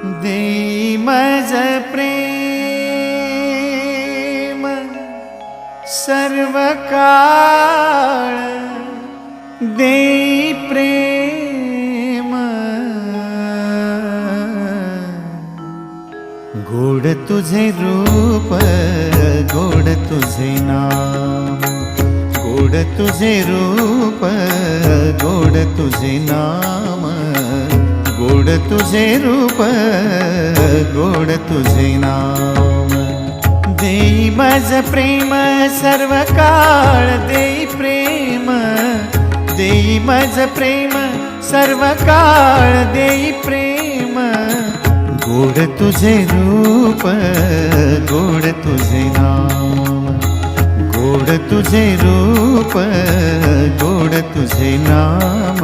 देई मज प्रेम सर्व काळ, देई प्रेम गोड तुझे रूप, गोड तुझे नाम, गोड तुझे रूप, गोड तुझे नाम, गोड तुझे रूप, गोड तुझे नाम। देई मज प्रेम सर्व काळ, देई प्रेम, देई मज प्रेम सर्व काळ, देई प्रेम गोड तुझे रूप, गोड तुझे नाम, गोड तुझे रूप, गोड तुझे नाम।